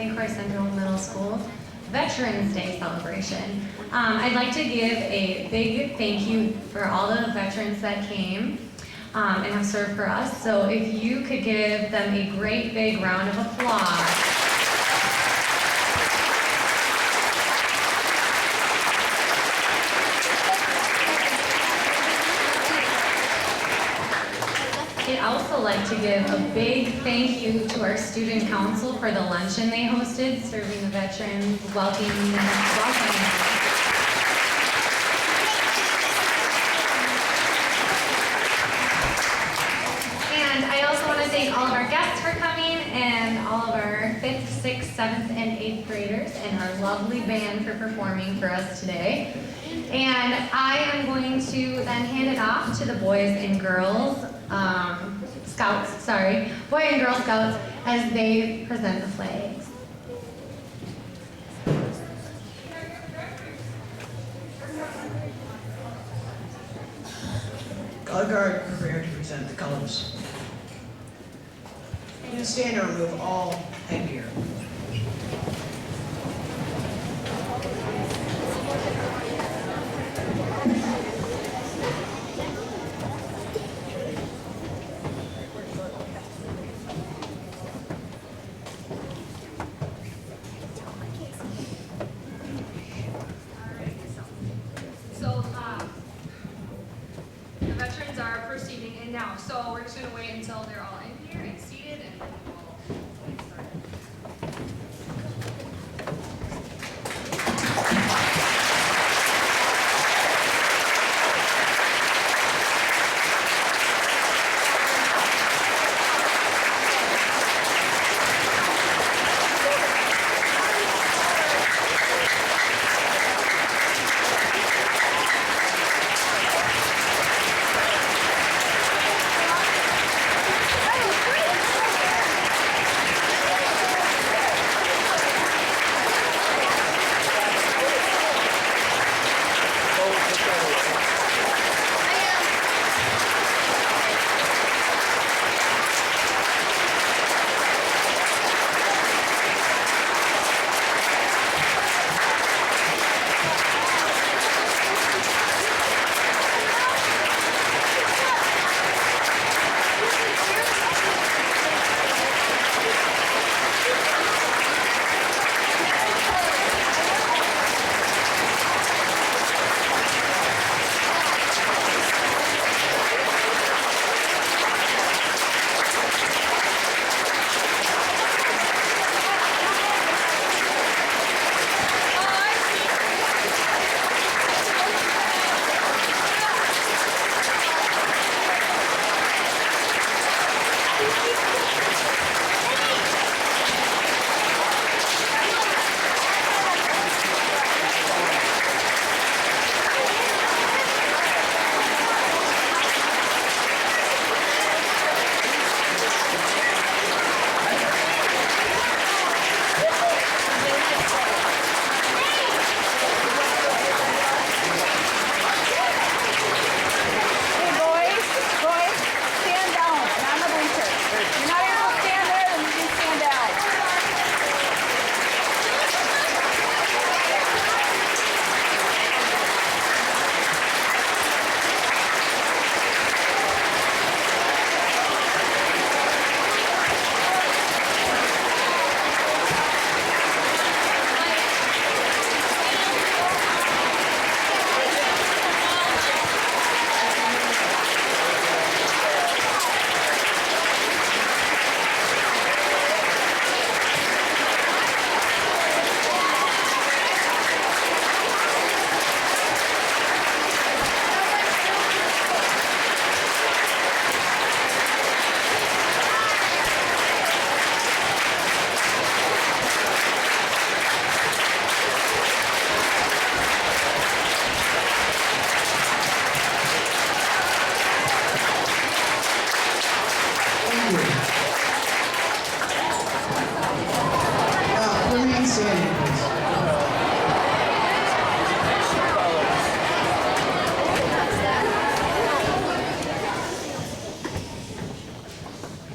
St. Croix Central Middle School Veterans Day celebration. I'd like to give a big thank you for all the veterans that came and have served for us. So if you could give them a great big round of applause. I'd also like to give a big thank you to our student council for the luncheon they hosted, serving the veterans, welcoming them. And I also want to thank all of our guests for coming and all of our 5th, 6th, 7th, and 8th graders and our lovely band for performing for us today. And I am going to then hand it off to the boys and girls Scouts, Boy and Girl Scouts, as they present the flags. Color guard, prepare to present the colors. You stand and remove all headgear. The veterans are proceeding in now, so we're just going to wait until they're all in here and seated, and then we'll get started.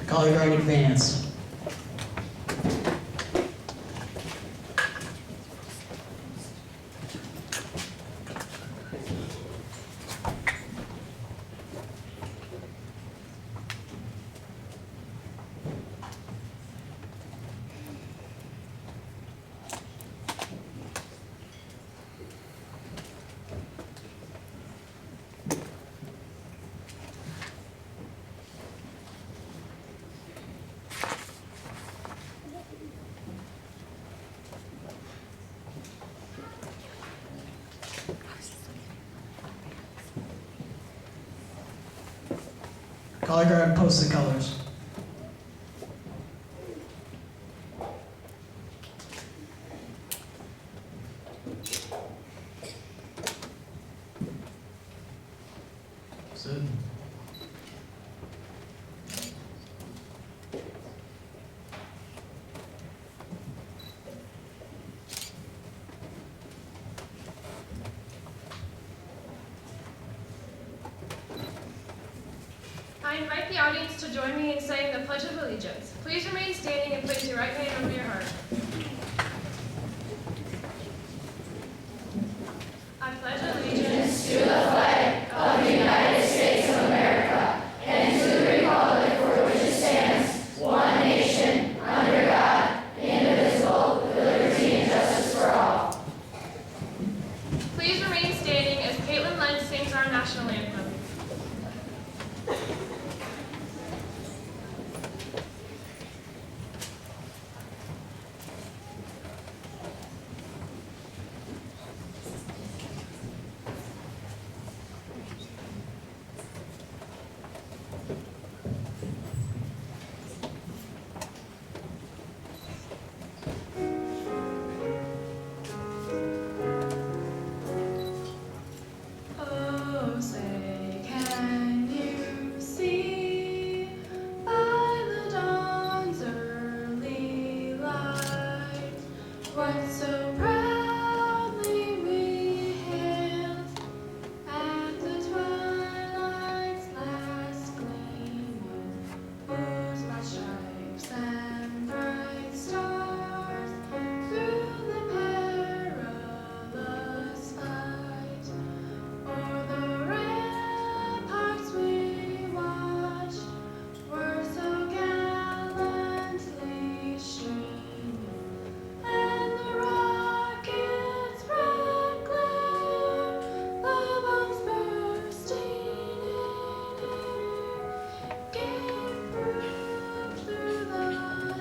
Color guard advance. Color guard, post the colors. Sit. I invite the audience to join me in saying the Pledge of Allegiance. Please remain standing and place your right hand over your heart. I pledge allegiance to the flag of the United States of America and to the republic for which it stands, one nation, under God, indivisible, with liberty and justice for all. Please remain standing as Caitlin Lentz sings our national anthem. Oh, say, can you see by the dawn's early light what so proudly we hailed at the twilight's last gleaming, whose broad stripes and bright stars through the perilous fight o'er the ramparts we watched were so gallantly streaming, and the rocket's bright glare, the bombs bursting in air, gave proof through the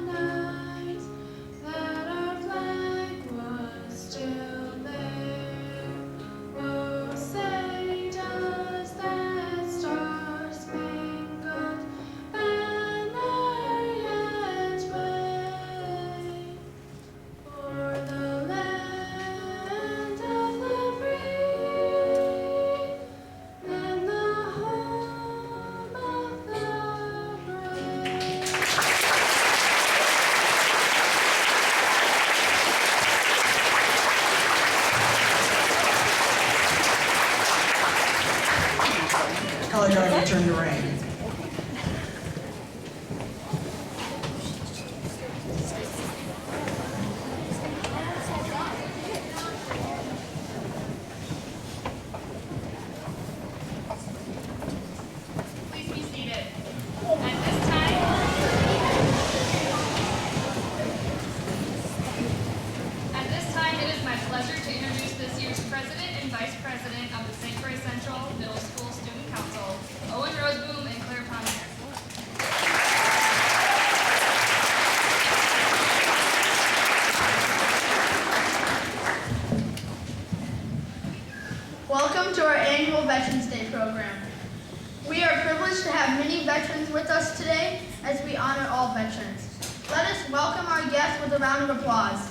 night that our flag was still there. Oh, say, does that star-spangled banner yet wave o'er the land of the free and the home of the brave? Color guard, return to rank. Please be seated. At this time, it is my pleasure to introduce this year's President and Vice President of the St. Croix Central Middle School Student Council, Owen Roseboom and Claire Pontiac. Welcome to our annual Veterans Day program. We are privileged to have many veterans with us today as we honor all veterans. Let us welcome our guests with a round of applause.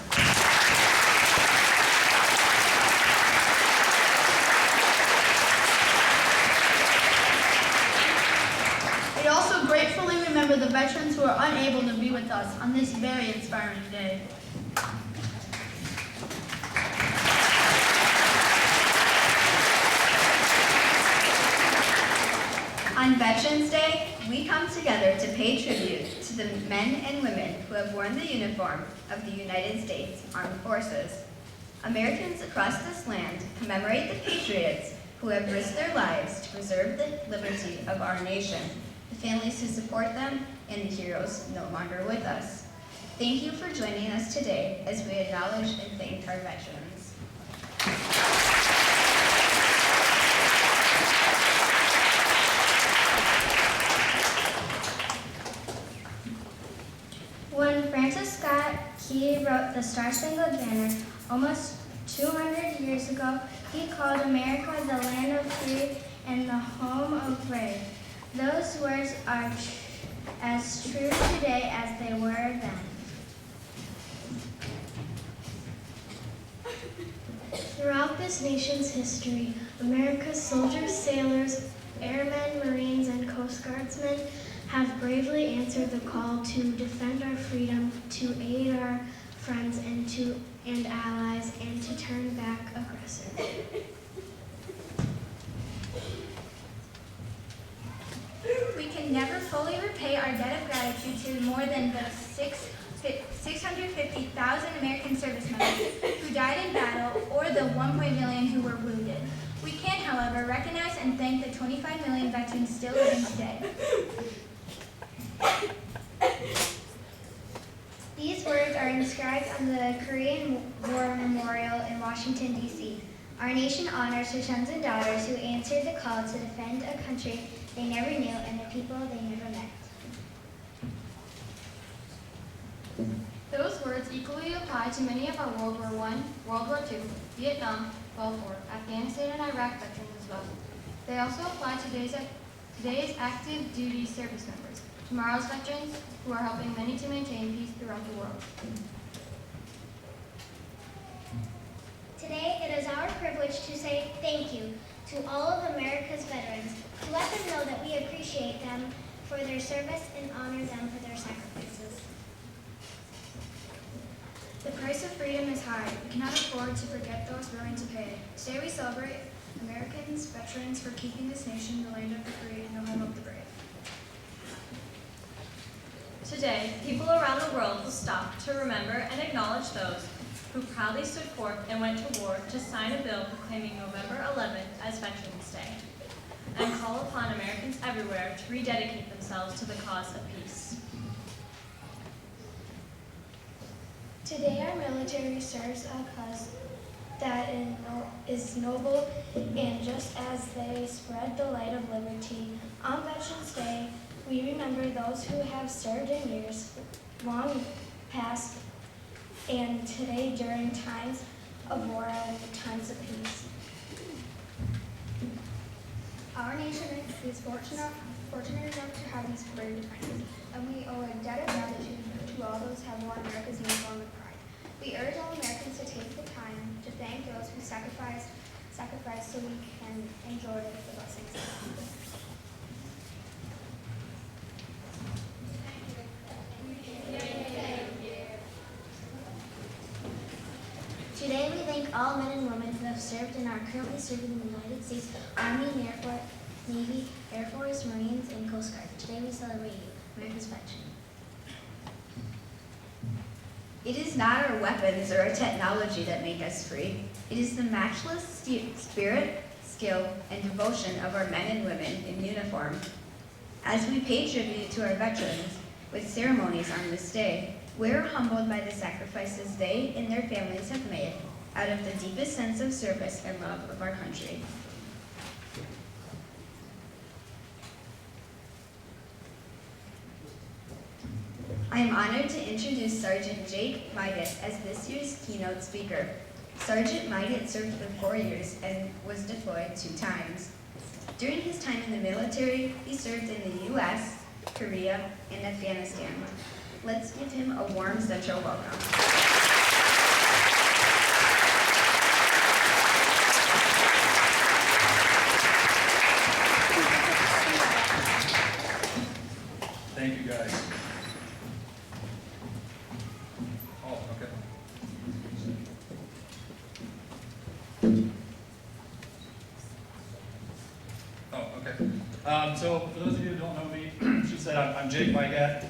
We also gratefully remember the veterans who are unable to be with us on this very inspiring day. On Veterans Day, we come together to pay tribute to the men and women who have worn the uniform of the United States Armed Forces. Americans across this land commemorate the patriots who have risked their lives to preserve the liberty of our nation, the families who support them, and the heroes no longer with us. Thank you for joining us today as we acknowledge and thank our veterans. When Francis Scott Key wrote the Star-Spangled Banner almost 200 years ago, he called America the land of free and the home of brave. Those words are as true today as they were then. Throughout this nation's history, America's soldiers, sailors, airmen, Marines, and Coast Guardsmen have bravely answered the call to defend our freedom, to aid our friends and allies, and to turn back aggressors. We can never fully repay our debt of gratitude to more than the 650,000 American service members who died in battle or the 1 million who were wounded. We can, however, recognize and thank the 25 million veterans still living today. These words are inscribed on the Korean War Memorial in Washington, D.C. Our nation honors her sons and daughters who answered the call to defend a country they never knew and the people they never met. Those words equally apply to many of our World War I, World War II, Vietnam, Gulf War, Afghanistan, and Iraq veterans as well. They also apply to today's active duty service members, tomorrow's veterans who are helping many to maintain peace throughout the world. Today, it is our privilege to say thank you to all of America's veterans, to let them know that we appreciate them for their service and honor them for their sacrifices. The price of freedom is high. We cannot afford to forget those willing to pay. Today we celebrate Americans, veterans, for keeping this nation the land of the free and the home of the brave. Today, people around the world will stop to remember and acknowledge those who proudly stood forth and went to war to sign a bill proclaiming November 11th as Veterans Day, and call upon Americans everywhere to rededicate themselves to the cause of peace. Today, our military serves a cause that is noble, and just as they spread the light of liberty, on Veterans Day, we remember those who have served in years long past and today during times of war and times of peace. Our nation is fortunate enough to have these brave veterans, and we owe a debt of gratitude to all those who have worn America's uniform with pride. We urge all Americans to take the time to thank those who sacrificed so we can enjoy the blessings of God. Today, we thank all men and women who have served and are currently serving in the United States Army and Air Force, Navy, Air Force, Marines, and Coast Guard. Today, we celebrate you, America's veteran. It is not our weapons or our technology that make us free. It is the matchless spirit, skill, and devotion of our men and women in uniform. As we pay tribute to our veterans with ceremonies on this day, we are humbled by the sacrifices they and their families have made out of the deepest sense of service and love of our country. I am honored to introduce Sergeant Jake Mygatt as this year's keynote speaker. Sergeant Mygatt served for 4 years and was deployed 2 times. During his time in the military, he served in the U.S., Korea, and Afghanistan. Let's give him a warm central welcome. Thank you, guys. Oh, okay. Oh, okay. So for those of you who don't know me, she said I'm Jake Mygatt.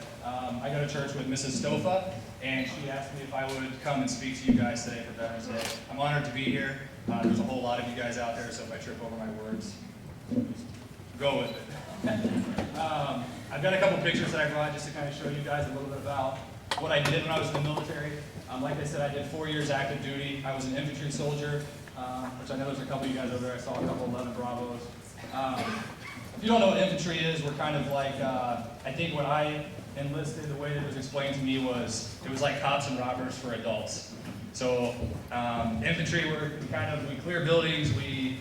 I go to church with Mrs. Stofa, and she asked me if I would come and speak to you guys today for Veterans Day. I'm honored to be here. There's a whole lot of you guys out there, so if I trip over my words, just go with it. I've got a couple pictures that I brought just to kind of show you guys a little bit about what I did when I was in the military. Like I said, I did 4 years active duty. I was an infantry soldier, which I know there's a couple of you guys over there. I saw a couple 11 Bravos. If you don't know what infantry is, we're kind of like, I think when I enlisted, the way that it was explained to me was, it was like cops and robbers for adults. So infantry, we clear buildings, we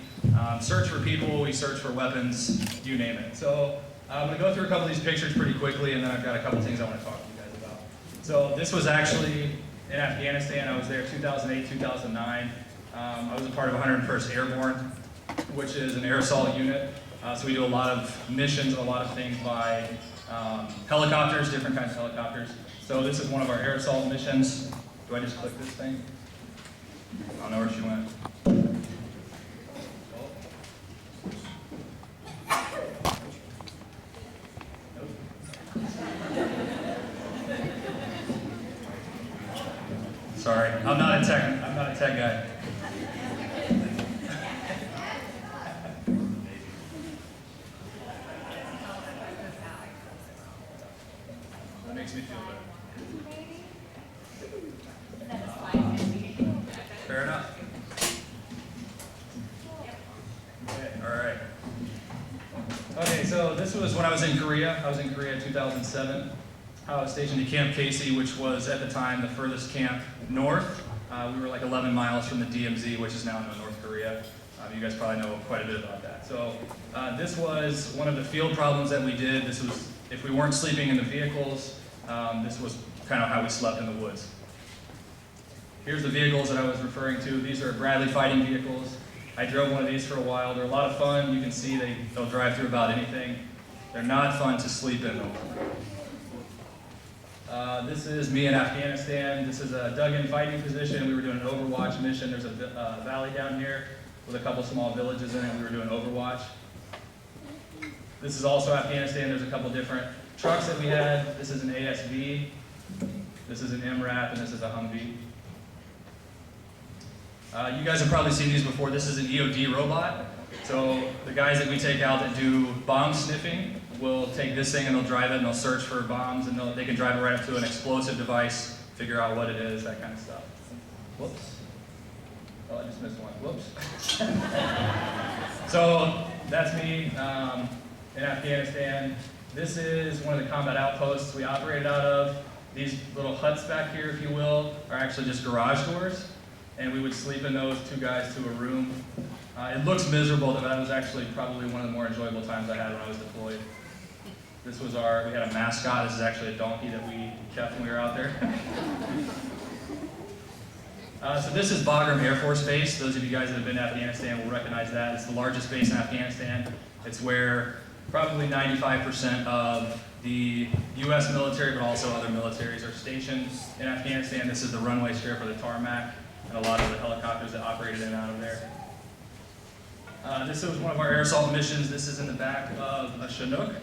search for people, we search for weapons, you name it. So I'm going to go through a couple of these pictures pretty quickly, and then I've got a couple things I want to talk to you guys about. So this was actually in Afghanistan. I was there 2008, 2009. I was a part of 101st Airborne, which is an air assault unit. So we do a lot of missions and a lot of things by helicopters, different kinds of helicopters. So this is one of our air assault missions. Do I just click this thing? I don't know where she went. Sorry, I'm not a tech guy. That makes me feel better. Fair enough. Okay, all right. Okay, so this was when I was in Korea. I was in Korea in 2007. I was stationed at Camp Casey, which was at the time the furthest camp north. We were like 11 miles from the DMZ, which is now in North Korea. You guys probably know quite a bit about that. So this was one of the field problems that we did. This was, if we weren't sleeping in the vehicles, this was kind of how we slept in the woods. Here's the vehicles that I was referring to. These are Bradley fighting vehicles. I drove one of these for a while. They're a lot of fun. You can see they'll drive through about anything. They're not fun to sleep in though. This is me in Afghanistan. This is a dug-in fighting position. We were doing an Overwatch mission. There's a valley down here with a couple small villages in it. We were doing Overwatch. This is also Afghanistan. There's a couple different trucks that we had. This is an ASV. This is an MRAP, and this is a Humvee. You guys have probably seen these before. This is an EOD robot. So the guys that we take out that do bomb sniffing will take this thing and they'll drive it and they'll search for bombs and they can drive it right up to an explosive device, figure out what it is, that kind of stuff. Whoops. Oh, I just missed one. Whoops. So that's me in Afghanistan. This is one of the combat outposts we operated out of. These little huts back here, if you will, are actually just garage doors. And we would sleep in those, two guys to a room. It looks miserable, but that was actually probably one of the more enjoyable times I had when I was deployed. This was we had a mascot. This is actually a donkey that we kept when we were out there. So this is Bagram Air Force Base. Those of you guys that have been to Afghanistan will recognize that. It's the largest base in Afghanistan. It's where probably 95% of the US military, but also other militaries are stationed in Afghanistan. This is the runway strip or the tarmac, and a lot of the helicopters that operated in and out of there. This was one of our air assault missions. This is in the back of a Chinook,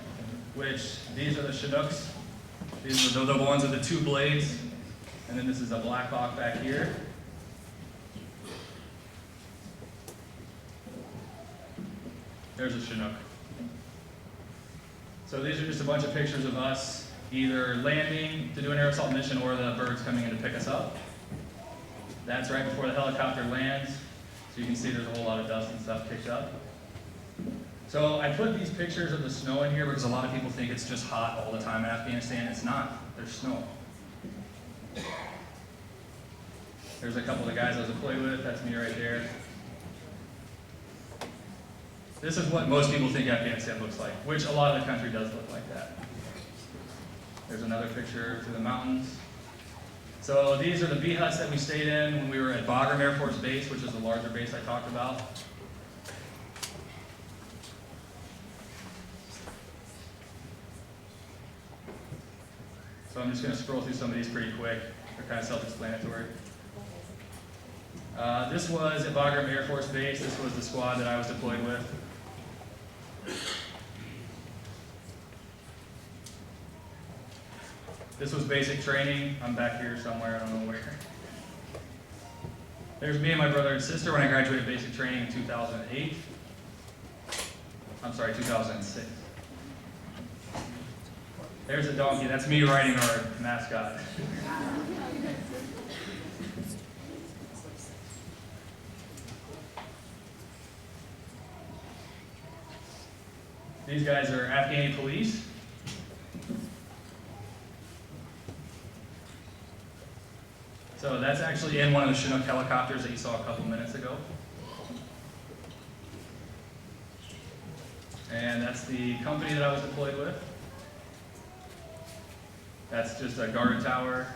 which these are the Chinooks. These are the ones with the two blades. And then this is a Black Hawk back here. There's a Chinook. So these are just a bunch of pictures of us either landing to do an air assault mission or the birds coming in to pick us up. That's right before the helicopter lands. So you can see there's a whole lot of dust and stuff kicked up. So I put these pictures of the snow in here because a lot of people think it's just hot all the time in Afghanistan. It's not. There's snow. There's a couple of the guys I was deployed with. That's me right there. This is what most people think Afghanistan looks like, which a lot of the country does look like that. There's another picture through the mountains. So these are the B huts that we stayed in when we were at Bagram Air Force Base, which is the larger base I talked about. So I'm just going to scroll through some of these pretty quick. They're kind of self-explanatory. This was at Bagram Air Force Base. This was the squad that I was deployed with. This was basic training. I'm back here somewhere, I don't know where. There's me and my brother and sister when I graduated basic training in 2008. I'm sorry, 2006. There's a donkey. That's me riding our mascot. These guys are Afghani police. So that's actually in one of the Chinook helicopters that you saw a couple minutes ago. And that's the company that I was deployed with. That's just a guard tower.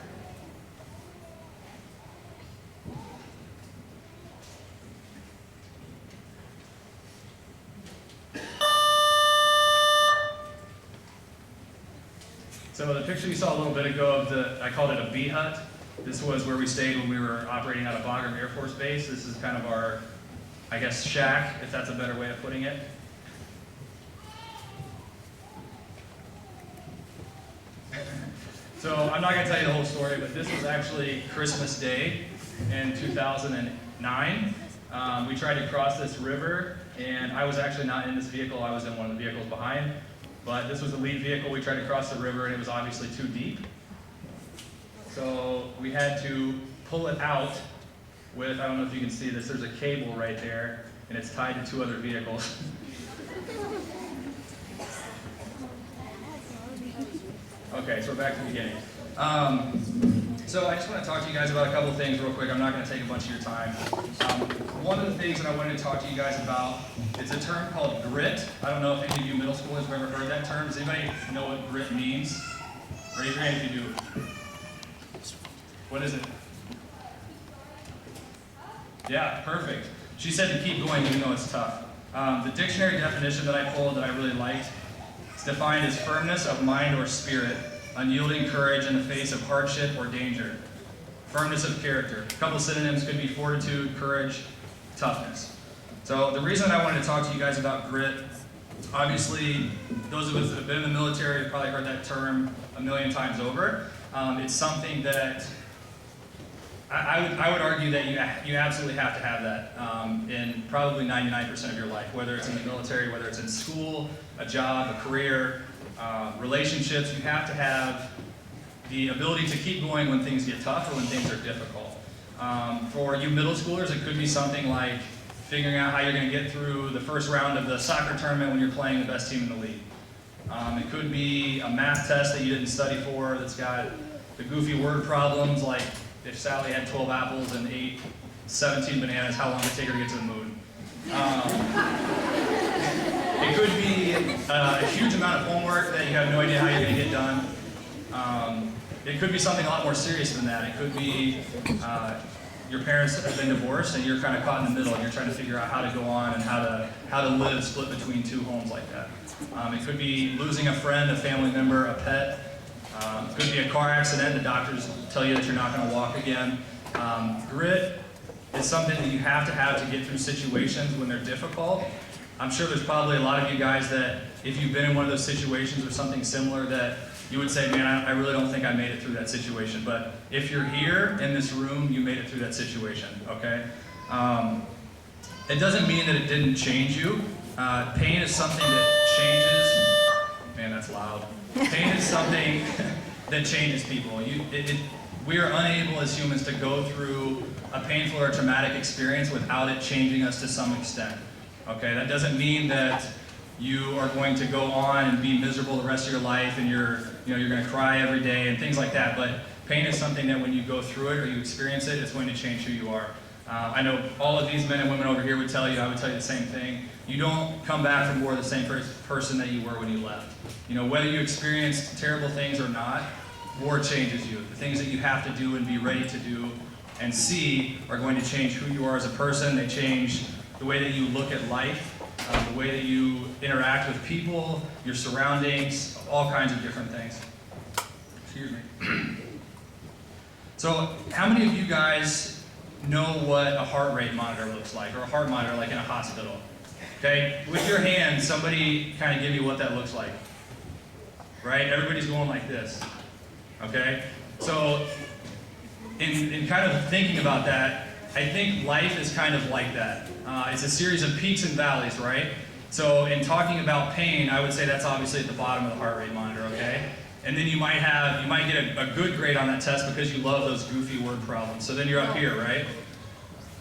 So the picture you saw a little bit ago of I called it a bee hut. This was where we stayed when we were operating out of Bagram Air Force Base. This is kind of our, I guess, shack, if that's a better way of putting it. So I'm not going to tell you the whole story, but this was actually Christmas Day in 2009. We tried to cross this river, and I was actually not in this vehicle. I was in one of the vehicles behind. But this was the lead vehicle. We tried to cross the river, and it was obviously too deep. So we had to pull it out with, I don't know if you can see this, there's a cable right there, and it's tied to 2 other vehicles. Okay, so we're back to the beginning. So I just want to talk to you guys about a couple of things real quick. I'm not going to take a bunch of your time. One of the things that I wanted to talk to you guys about is a term called grit. I don't know if any of you middle schoolers have ever heard that term. Does anybody know what grit means? Raise your hand if you do. What is it? Yeah, perfect. She said to keep going even though it's tough. The dictionary definition that I pulled that I really liked is defined as firmness of mind or spirit, unyielding courage in the face of hardship or danger. Firmness of character. A couple synonyms could be fortitude, courage, toughness. So the reason I wanted to talk to you guys about grit, obviously those of us that have been in the military have probably heard that term a million times over. It's something that I would argue that you absolutely have to have that in probably 99% of your life, whether it's in the military, whether it's in school, a job, a career, relationships. You have to have the ability to keep going when things get tough or when things are difficult. For you middle schoolers, it could be something like figuring out how you're going to get through the first round of the soccer tournament when you're playing the best team in the league. It could be a math test that you didn't study for that's got the goofy word problems, like if Sally had 12 apples and ate 17 bananas, how long did it take her to get to the moon? It could be a huge amount of homework that you have no idea how you're going to get done. It could be something a lot more serious than that. It could be your parents have been divorced and you're kind of caught in the middle and you're trying to figure out how to go on and how to live split between 2 homes like that. It could be losing a friend, a family member, a pet. It could be a car accident. The doctors tell you that you're not going to walk again. Grit is something that you have to get through situations when they're difficult. I'm sure there's probably a lot of you guys that if you've been in one of those situations or something similar that you would say, man, I really don't think I made it through that situation. But if you're here in this room, you made it through that situation, okay? It doesn't mean that it didn't change you. Pain is something that changes. Man, that's loud. Pain is something that changes people. We are unable as humans to go through a painful or traumatic experience without it changing us to some extent. Okay, that doesn't mean that you are going to go on and be miserable the rest of your life and you're going to cry every day and things like that. But pain is something that when you go through it or you experience it, it's going to change who you are. I know all of these men and women over here would tell you, I would tell you the same thing. You don't come back from war the same person that you were when you left. Whether you experienced terrible things or not, war changes you. The things that you have to do and be ready to do and see are going to change who you are as a person. They change the way that you look at life, the way that you interact with people, your surroundings, all kinds of different things. Excuse me. So, how many of you guys know what a heart rate monitor looks like, or a heart monitor like in a hospital? Okay, with your hand, somebody kind of give you what that looks like. Right? Everybody's going like this. Okay? So, in kind of thinking about that, I think life is kind of like that. It's a series of peaks and valleys, right? So in talking about pain, I would say that's obviously at the bottom of the heart rate monitor, okay? And then you might get a good grade on that test because you love those goofy word problems. So then you're up here, right?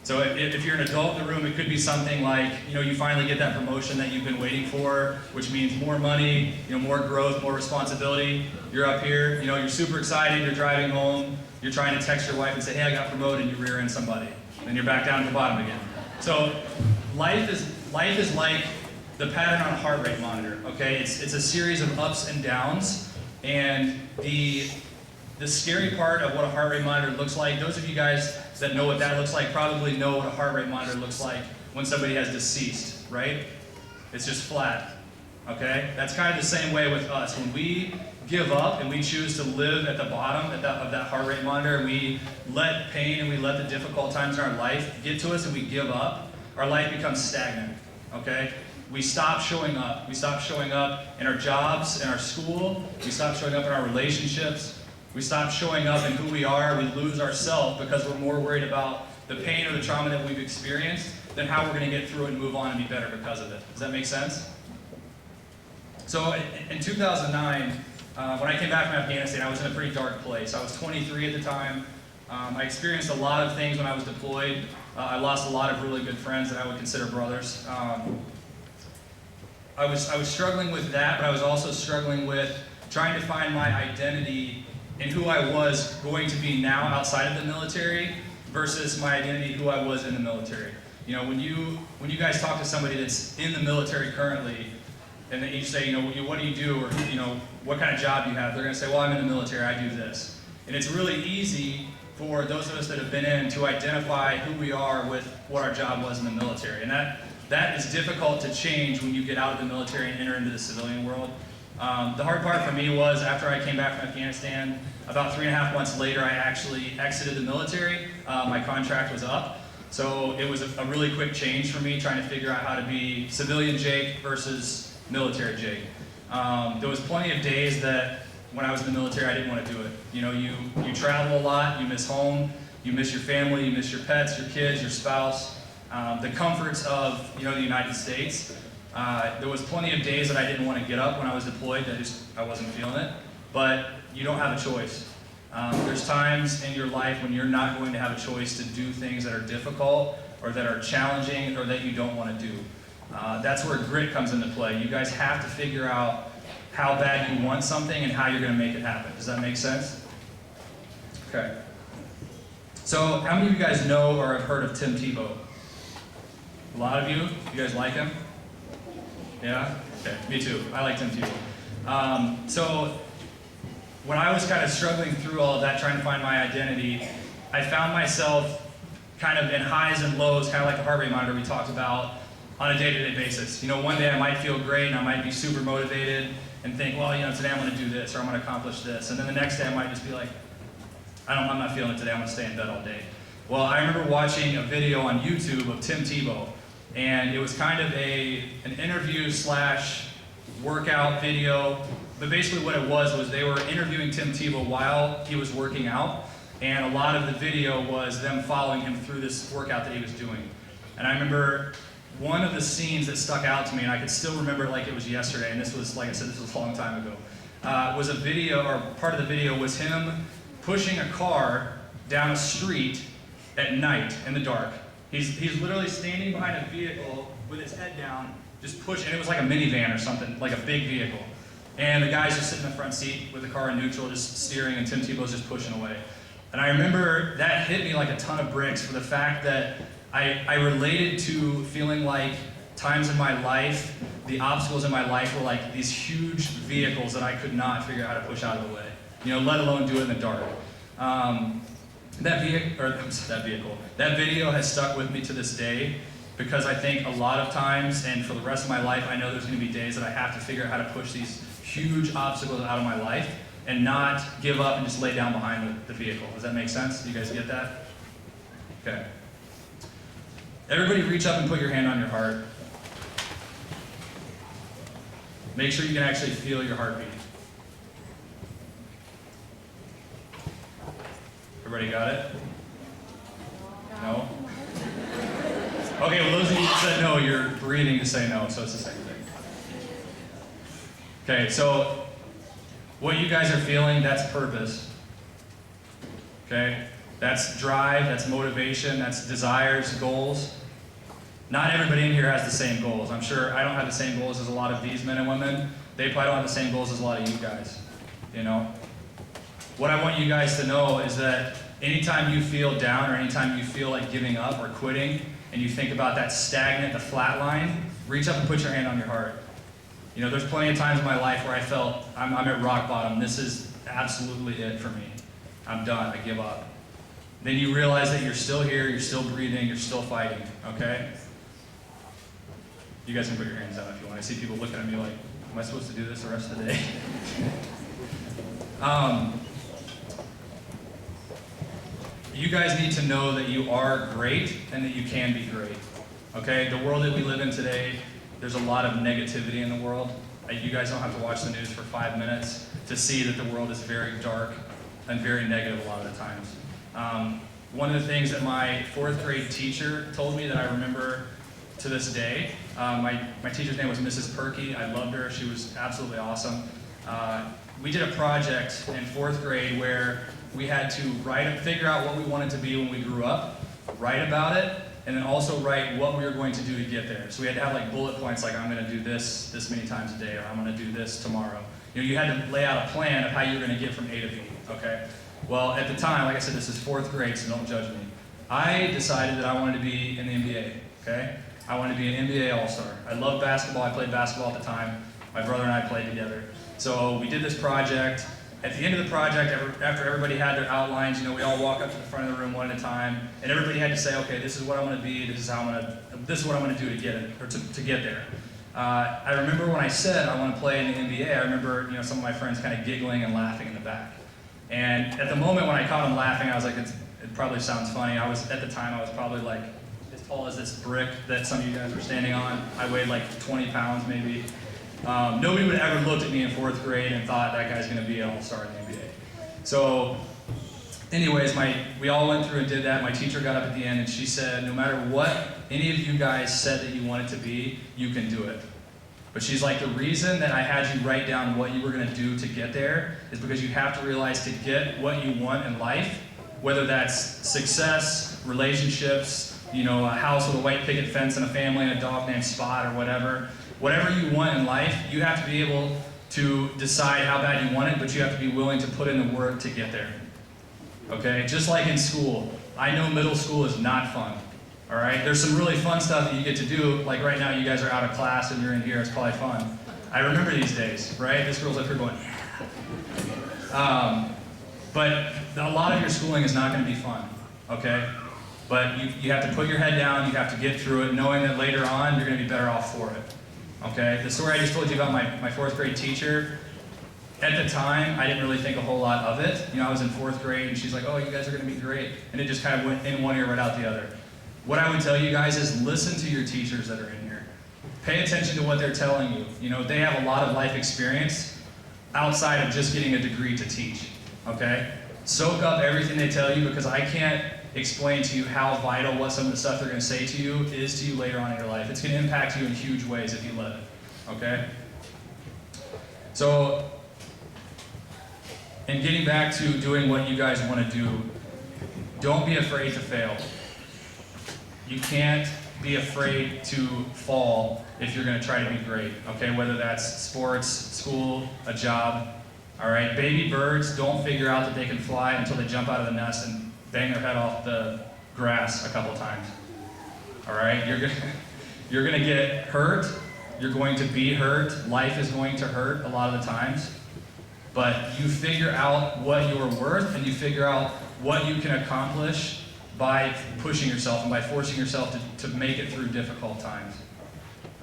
So if you're an adult in the room, it could be something like, you finally get that promotion that you've been waiting for, which means more money, more growth, more responsibility. You're up here, you're super excited, you're driving home, you're trying to text your wife and say, hey, I got promoted, and you rear end somebody. Then you're back down at the bottom again. So life is like the pattern on a heart rate monitor, okay? It's a series of ups and downs, and the scary part of what a heart rate monitor looks like, those of you guys that know what that looks like probably know what a heart rate monitor looks like when somebody has deceased, right? It's just flat, okay? That's kind of the same way with us. When we give up and we choose to live at the bottom of that heart rate monitor, and we let pain and we let the difficult times in our life get to us and we give up, our life becomes stagnant, okay? We stop showing up. We stop showing up in our jobs, in our school. We stop showing up in our relationships. We stop showing up in who we are. We lose ourselves because we're more worried about the pain or the trauma that we've experienced than how we're going to get through it and move on and be better because of it. Does that make sense? So in 2009, when I came back from Afghanistan, I was in a pretty dark place. I was 23 at the time. I experienced a lot of things when I was deployed. I lost a lot of really good friends that I would consider brothers. I was struggling with that, but I was also struggling with trying to find my identity in who I was going to be now outside of the military versus my identity who I was in the military. You know, when you guys talk to somebody that's in the military currently, and then you say, you know, what do you do, or you know, what kind of job you have, they're going to say, well, I'm in the military, I do this. And it's really easy for those of us that have been in to identify who we are with what our job was in the military. And that is difficult to change when you get out of the military and enter into the civilian world. The hard part for me was after I came back from Afghanistan, about 3.5 months later, I actually exited the military. My contract was up. So it was a really quick change for me trying to figure out how to be civilian Jake versus military Jake. There was plenty of days that when I was in the military, I didn't want to do it. You know, you travel a lot, you miss home, you miss your family, you miss your pets, your kids, your spouse, the comforts of, you know, the United States. There was plenty of days that I didn't want to get up when I was deployed, that I wasn't feeling it, but you don't have a choice. There's times in your life when you're not going to have a choice to do things that are difficult or that are challenging or that you don't want to do. That's where grit comes into play. You guys have to figure out how bad you want something and how you're going to make it happen. Does that make sense? Okay. So how many of you guys know or have heard of Tim Tebow? A lot of you? You guys like him? Yeah? Okay, me too. I like Tim Tebow. So when I was kind of struggling through all of that, trying to find my identity, I found myself kind of in highs and lows, kind of like the heart rate monitor we talked about, on a day-to-day basis. You know, one day I might feel great and I might be super motivated and think, well, you know, today I'm going to do this or I'm going to accomplish this. And then the next day I might just be like, I'm not feeling it today, I'm going to stay in bed all day. Well, I remember watching a video on YouTube of Tim Tebow, and it was kind of an interview / workout video. But basically what it was they were interviewing Tim Tebow while he was working out, and a lot of the video was them following him through this workout that he was doing. And I remember one of the scenes that stuck out to me, and I could still remember it like it was yesterday, and this was, like I said, this was a long time ago, was a video, or part of the video was him pushing a car down a street at night in the dark. He's literally standing behind a vehicle with his head down, just pushing, and it was like a minivan or something, like a big vehicle. And the guy's just sitting in the front seat with the car in neutral, just steering, and Tim Tebow's just pushing away. And I remember that hit me like a ton of bricks for the fact that I related to feeling like times in my life, the obstacles in my life were like these huge vehicles that I could not figure out how to push out of the way, you know, let alone do it in the dark. That video has stuck with me to this day because I think a lot of times, and for the rest of my life, I know there's going to be days that I have to figure out how to push these huge obstacles out of my life and not give up and just lay down behind the vehicle. Does that make sense? Do you guys get that? Okay. Everybody reach up and put your hand on your heart. Make sure you can actually feel your heartbeat. Everybody got it? No? Okay, well those of you that said no, you're breathing to say no, so it's the same thing. Okay, so what you guys are feeling, that's purpose. Okay? That's drive, that's motivation, that's desires, goals. Not everybody in here has the same goals. I'm sure I don't have the same goals as a lot of these men and women. They probably don't have the same goals as a lot of you guys, you know? What I want you guys to know is that anytime you feel down or anytime you feel like giving up or quitting, and you think about that stagnant, the flat line, reach up and put your hand on your heart. You know, there's plenty of times in my life where I felt I'm at rock bottom. This is absolutely it for me. I'm done. I give up. Then you realize that you're still here, you're still breathing, you're still fighting, okay? You guys can put your hands down if you want. I see people looking at me like, am I supposed to do this the rest of the day? You guys need to know that you are great and that you can be great, okay? The world that we live in today, there's a lot of negativity in the world. You guys don't have to watch the news for 5 minutes to see that the world is very dark and very negative a lot of the times. One of the things that my 4th grade teacher told me that I remember to this day, my teacher's name was Mrs. Perky. I loved her. She was absolutely awesome. We did a project in 4th grade where we had to figure out what we wanted to be when we grew up, write about it, and then also write what we were going to do to get there. So we had to have like bullet points like, I'm going to do this many times a day, or I'm going to do this tomorrow. You know, you had to lay out a plan of how you were going to get from A to B, okay? Well, at the time, like I said, this is 4th grade, so don't judge me. I decided that I wanted to be in the NBA, okay? I wanted to be an NBA All-Star. I loved basketball. I played basketball at the time. My brother and I played together. So we did this project. At the end of the project, after everybody had their outlines, you know, we all walk up to the front of the room one at a time, and everybody had to say, okay, this is what I'm going to be. This is what I'm going to do to get it, or to get there. I remember when I said I want to play in the NBA. I remember, you know, some of my friends kind of giggling and laughing in the back. And at the moment when I caught them laughing, I was like, it probably sounds funny. At the time, I was probably like as tall as this brick that some of you guys were standing on. I weighed like 20 pounds maybe. Nobody would ever looked at me in 4th grade and thought that guy's going to be an all-star in the NBA. So anyways, we all went through and did that. My teacher got up at the end and she said, no matter what any of you guys said that you wanted to be, you can do it. But she's like, the reason that I had you write down what you were going to do to get there is because you have to realize to get what you want in life, whether that's success, relationships, you know, a house with a white picket fence and a family and a dog named Spot or whatever you want in life, you have to be able to decide how bad you want it, but you have to be willing to put in the work to get there. Okay? Just like in school. I know middle school is not fun. All right? There's some really fun stuff that you get to do. Like right now, you guys are out of class and you're in here. It's probably fun. I remember these days, right? This girl's up here going, yeah. But a lot of your schooling is not going to be fun. Okay? But you have to put your head down. You have to get through it, knowing that later on, you're going to be better off for it. Okay, the story I just told you about my 4th grade teacher, at the time, I didn't really think a whole lot of it. You know, I was in 4th grade and she's like, oh, you guys are going to be great. And it just kind of went in one ear right out the other. What I would tell you guys is listen to your teachers that are in here. Pay attention to what they're telling you. You know, they have a lot of life experience outside of just getting a degree to teach, okay? Soak up everything they tell you because I can't explain to you how vital what some of the stuff they're going to say to you is to you later on in your life. It's going to impact you in huge ways if you let it, okay? So, in getting back to doing what you guys want to do, don't be afraid to fail. You can't be afraid to fall if you're going to try to be great, okay? Whether that's sports, school, a job, all right? Baby birds don't figure out that they can fly until they jump out of the nest and bang their head off the grass a couple times. All right, you're gonna get hurt. You're going to be hurt. Life is going to hurt a lot of the times. But you figure out what you're worth, and you figure out what you can accomplish by pushing yourself and by forcing yourself to make it through difficult times.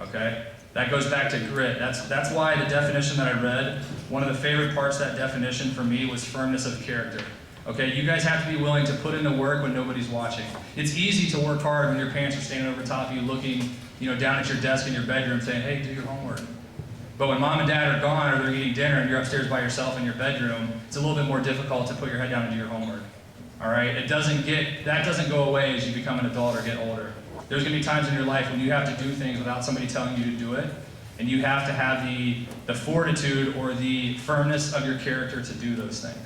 Okay, that goes back to grit. That's why the definition that I read, one of the favorite parts of that definition for me was firmness of character. Okay, you guys have to be willing to put in the work when nobody's watching. It's easy to work hard when your parents are standing over top of you looking, you know, down at your desk in your bedroom saying, hey, do your homework. But when mom and dad are gone or they're eating dinner and you're upstairs by yourself in your bedroom, it's a little bit more difficult to put your head down and do your homework. All right, that doesn't go away as you become an adult or get older. There's gonna be times in your life when you have to do things without somebody telling you to do it, and you have to have the fortitude or the firmness of your character to do those things.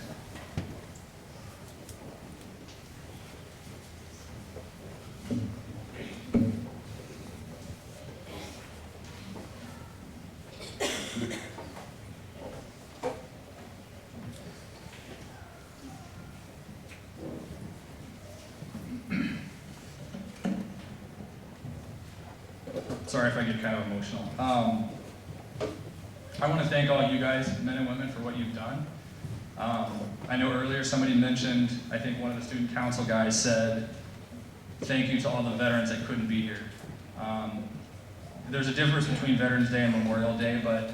sorry if I get kind of emotional. I want to thank all you guys, men and women, for what you've done. I know earlier somebody mentioned, I think one of the student council guys said, thank you to all the veterans that couldn't be here. There's a difference between Veterans Day and Memorial Day, but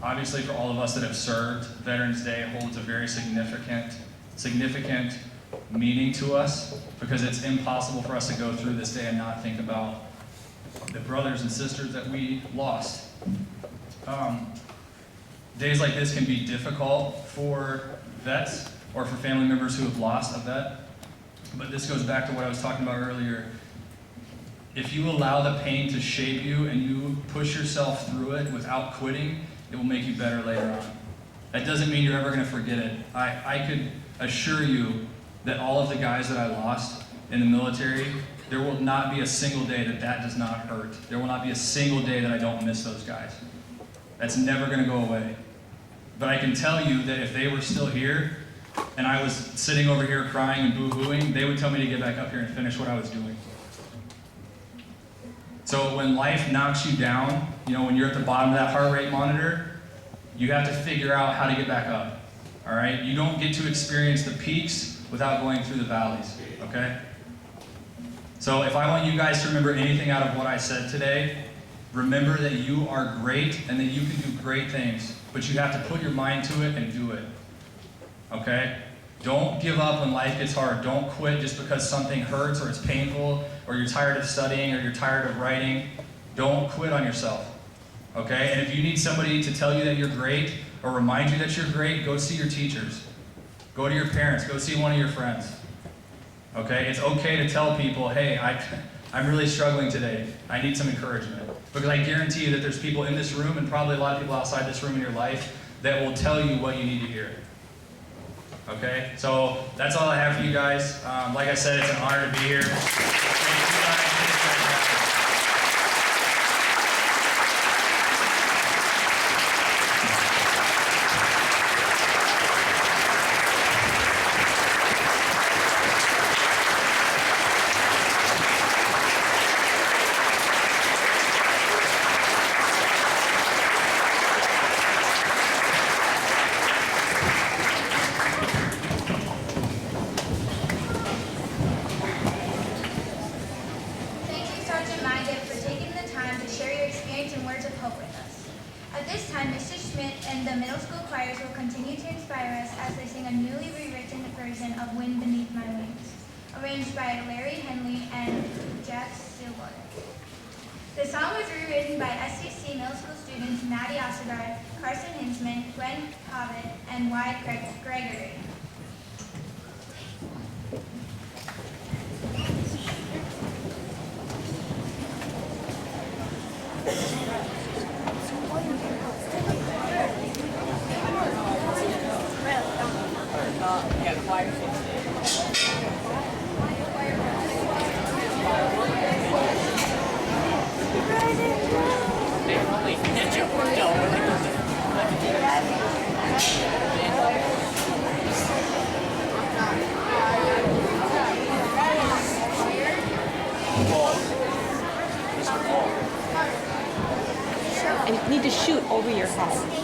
obviously for all of us that have served, Veterans Day holds a very significant meaning to us, because it's impossible for us to go through this day and not think about the brothers and sisters that we lost. Days like this can be difficult for vets or for family members who have lost a vet, but this goes back to what I was talking about earlier. If you allow the pain to shape you and you push yourself through it without quitting, it will make you better later on. That doesn't mean you're ever going to forget it. I could assure you that all of the guys that I lost in the military, there will not be a single day that does not hurt. There will not be a single day that I don't miss those guys. That's never going to go away. But I can tell you that if they were still here and I was sitting over here crying and boo-hooing, they would tell me to get back up here and finish what I was doing. So when life knocks you down, when you're at the bottom of that heart rate monitor, you have to figure out how to get back up, all right? You don't get to experience the peaks without going through the valleys, okay? So if I want you guys to remember anything out of what I said today, remember that you are great and that you can do great things, but you have to put your mind to it and do it, okay? Don't give up when life gets hard. Don't quit just because something hurts or it's painful or you're tired of studying or you're tired of writing. Don't quit on yourself, okay? And if you need somebody to tell you that you're great or remind you that you're great, go see your teachers. Go to your parents. Go see one of your friends, okay? It's okay to tell people, hey, I'm really struggling today. I need some encouragement. Because I guarantee you that there's people in this room and probably a lot of people outside this room in your life that will tell you what you need to hear. Okay? So that's all I have for you guys. Like I said, it's an honor to be here. Thank you guys. Thank you, Sergeant Mygatt, for taking the time to share your experience and words of hope with us. At this time, Mr. Schmidt and the middle school choirs will continue to inspire us as they sing a newly rewritten version of Wind Beneath My Wings, arranged by Larry Henley and Jack Stillwater. The song was rewritten by SCC Middle School students Maddie Ostergaard, Carson Hinsman, Gwen Cobbett, and Wyatt Gregory. And you need to shoot over your head.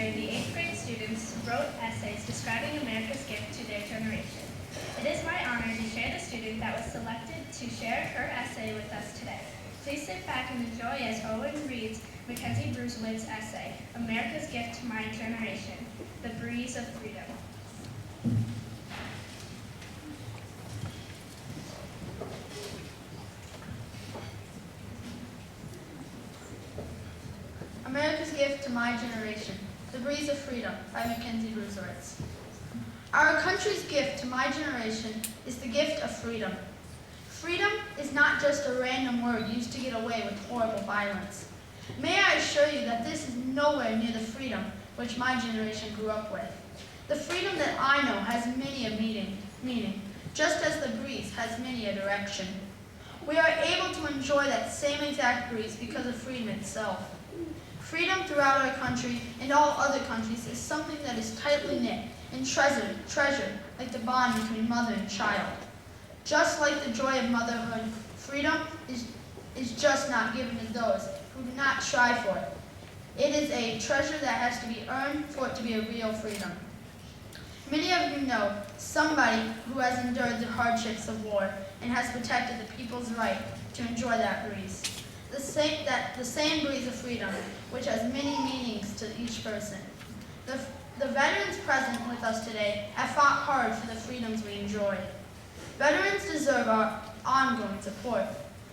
year, the 8th grade students wrote essays describing America's gift to their generation. It is my honor to share the student that was selected to share her essay with us today. Please sit back and enjoy as Owen reads Mackenzie Brucewitz's essay, America's Gift to My Generation, The Breeze of Freedom. America's Gift to My Generation, The Breeze of Freedom by Mackenzie Brucewitz. Our country's gift to my generation is the gift of freedom. Freedom is not just a random word used to get away with horrible violence. May I assure you that this is nowhere near the freedom which my generation grew up with. The freedom that I know has many a meaning, just as the breeze has many a direction. We are able to enjoy that same exact breeze because of freedom itself. Freedom throughout our country and all other countries is something that is tightly knit and treasured like the bond between mother and child. Just like the joy of motherhood, freedom is just not given to those who do not strive for it. It is a treasure that has to be earned for it to be a real freedom. Many of you know somebody who has endured the hardships of war and has protected the people's right to enjoy that breeze. The same breeze of freedom, which has many meanings to each person. The veterans present with us today have fought hard for the freedoms we enjoy. Veterans deserve our ongoing support.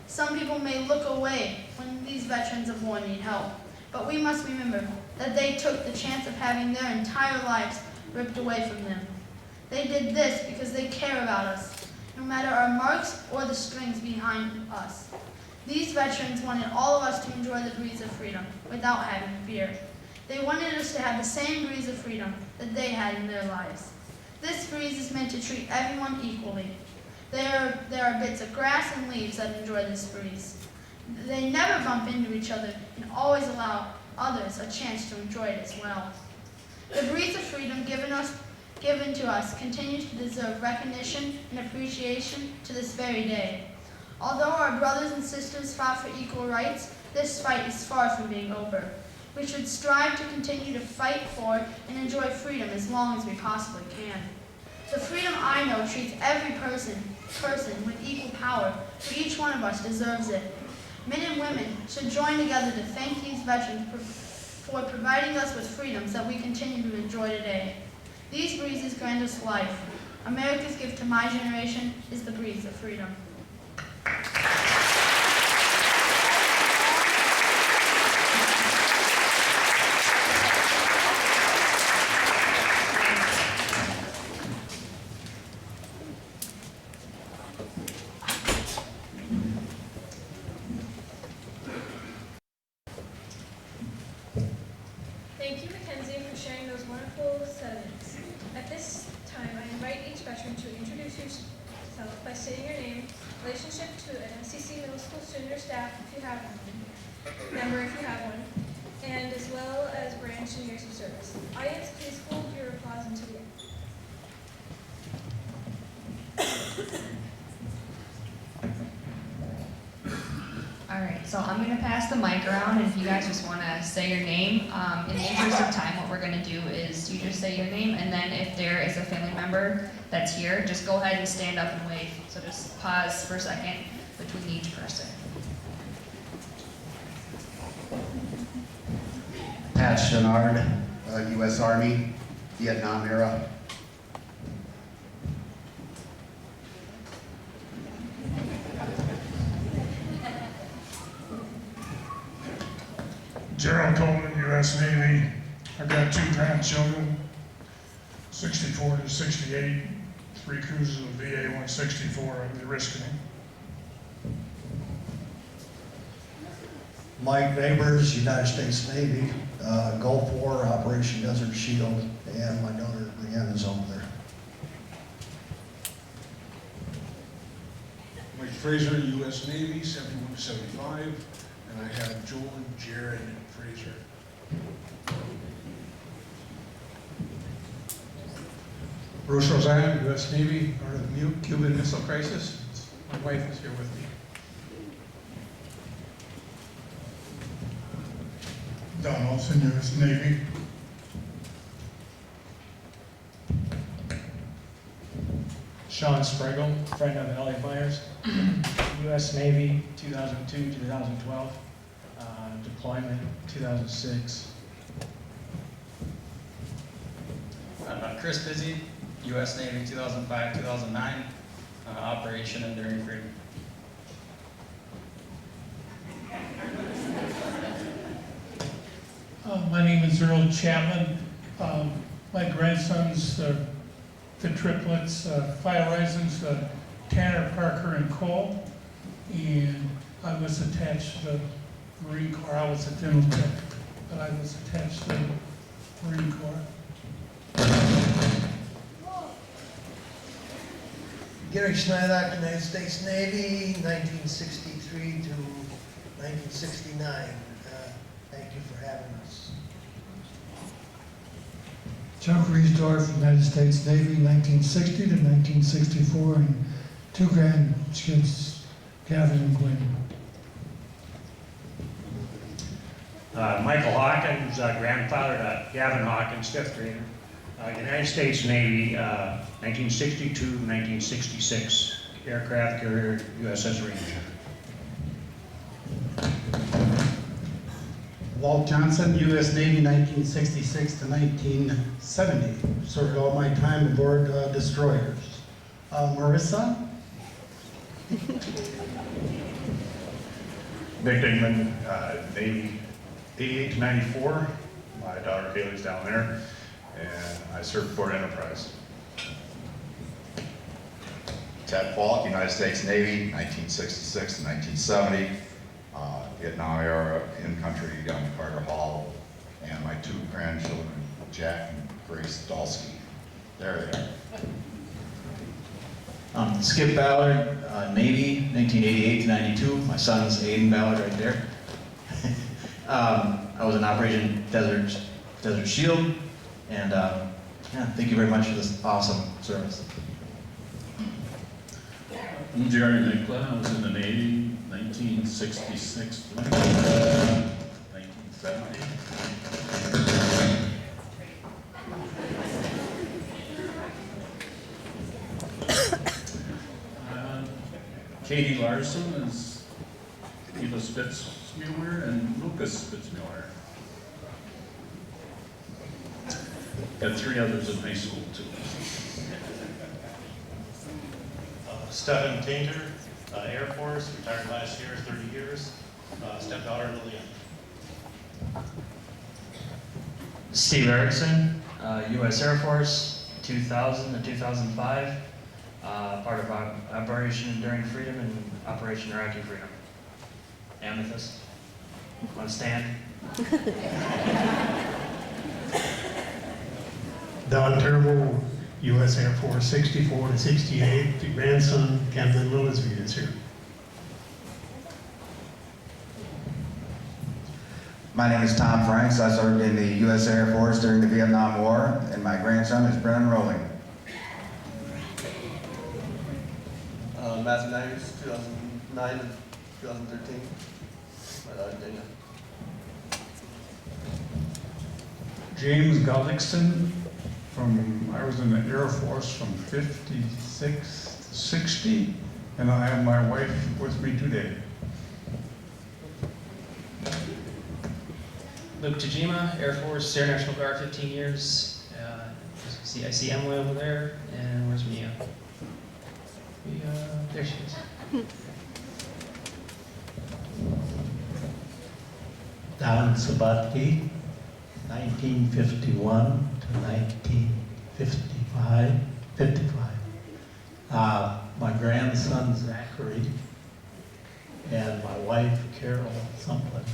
Some people may look away when these veterans of war need help, but we must remember that they took the chance of having their entire lives ripped away from them. They did this because they care about us, no matter our marks or the strings behind us. These veterans wanted all of us to enjoy the breeze of freedom without having fear. They wanted us to have the same breeze of freedom that they had in their lives. This breeze is meant to treat everyone equally. There are bits of grass and leaves that enjoy this breeze. They never bump into each other and always allow others a chance to enjoy it as well. The breeze of freedom given to us continues to deserve recognition and appreciation to this very day. Although our brothers and sisters fought for equal rights, this fight is far from being over. We should strive to continue to fight for and enjoy freedom as long as we possibly can. The freedom I know treats every person with equal power, for each one of us deserves it. Men and women should join together to thank these veterans for providing us with freedoms that we continue to enjoy today. These breezes grant us life. America's gift to my generation is the breeze of freedom. Thank you, Mackenzie, for sharing those wonderful sentiments. At this time, I invite each veteran to introduce yourself by stating your name, relationship to an SCC Middle School student or staff if you have one, member if you have one, and as well as branch and years of service. Audience, please hold your applause until the end. Alright, so I'm going to pass the mic around, and if you guys just want to say your name, in the interest of time, what we're going to do is you just say your name, and then if there is a family member that's here, just go ahead and stand up and wave. So just pause for a second between each person. Pat Chenard, U.S. Army, Vietnam era. Gerald Coleman, U.S. Navy. I've got 2 grandchildren, 64 to 68, 3 cruises of VA-164 of the Oriskany. Mike Neighbors, United States Navy, Gulf War, Operation Desert Shield, and my daughter Brianna is over there. Mike Fraser, U.S. Navy, 71 to 75. And I have Joel and Jared Fraser. Bruce Roseanne, U.S. Navy, part of the Cuban Missile Crisis. My wife is here with me. Don Olson, U.S. Navy. Sean Spragle, friend of Elliot Myers, U.S. Navy, 2002, 2012, deployment, 2006. Chris Busy, U.S. Navy, 2005, 2009, Operation Enduring Freedom. My name is Earl Chapman. My grandsons, the triplets, Fire Risings, Tanner, Parker, and Cole. And I was attached to the Marine Corps. I was a dental tech, but I was attached to the Marine Corps. Gary Schneidock, United States Navy, 1963 to 1969. Thank you for having us. Chuck Riesdorf, United States Navy, 1960 to 1964, and two grandkids, Gavin and Gwen. Michael Hawkins, grandfather to Gavin Hawkins, fifth grader. United States Navy, 1962 to 1966, aircraft carrier, USS Ranger. Walt Johnson, U.S. Navy, 1966 to 1970. Served all my time aboard destroyers. Marissa? Nick Dingman, Navy, 88 to 94. My daughter Haley's down there, and I served aboard Enterprise. Ted Falk, United States Navy, 1966 to 1970. Vietnam era in-country on Carter Hall, and my two grandchildren, Jack and Grace Dalsky. There they are. Skip Ballard, Navy, 1988 to 92. My son's Aiden Ballard right there. I was in Operation Desert Shield, and yeah, thank you very much for this awesome service. I'm Jerry Nicola. I was in the Navy, 1966 to 1970. Katie Larson is Eva Spitzmuller and Lucas Spitzmuller. Got three others in high school too. Stephen Tainter, Air Force, retired last year, 30 years. Stepdaughter Lillian. Steve Erickson, U.S. Air Force, 2000 to 2005, part of Operation Enduring Freedom and Operation Iraqi Freedom. Amethyst, want to stand? Don Turnbull, U.S. Air Force, 64 to 68. The grandson, Captain Lillisby, is here. My name is Tom Franks. I served in the U.S. Air Force during the Vietnam War, and my grandson is Brennan Rowling. Matthew Nyers, 2009 to 2013. My daughter Dana. James Gullickson, I was in the Air Force from 56 to 60, and I have my wife with me today. Luke Tajima, Air Force, Air National Guard, 15 years. I see Emily over there, and where's Mia? There she is. Don Sabatke, 1951 to 1955. My grandson Zachary, and my wife Carol Sumplin.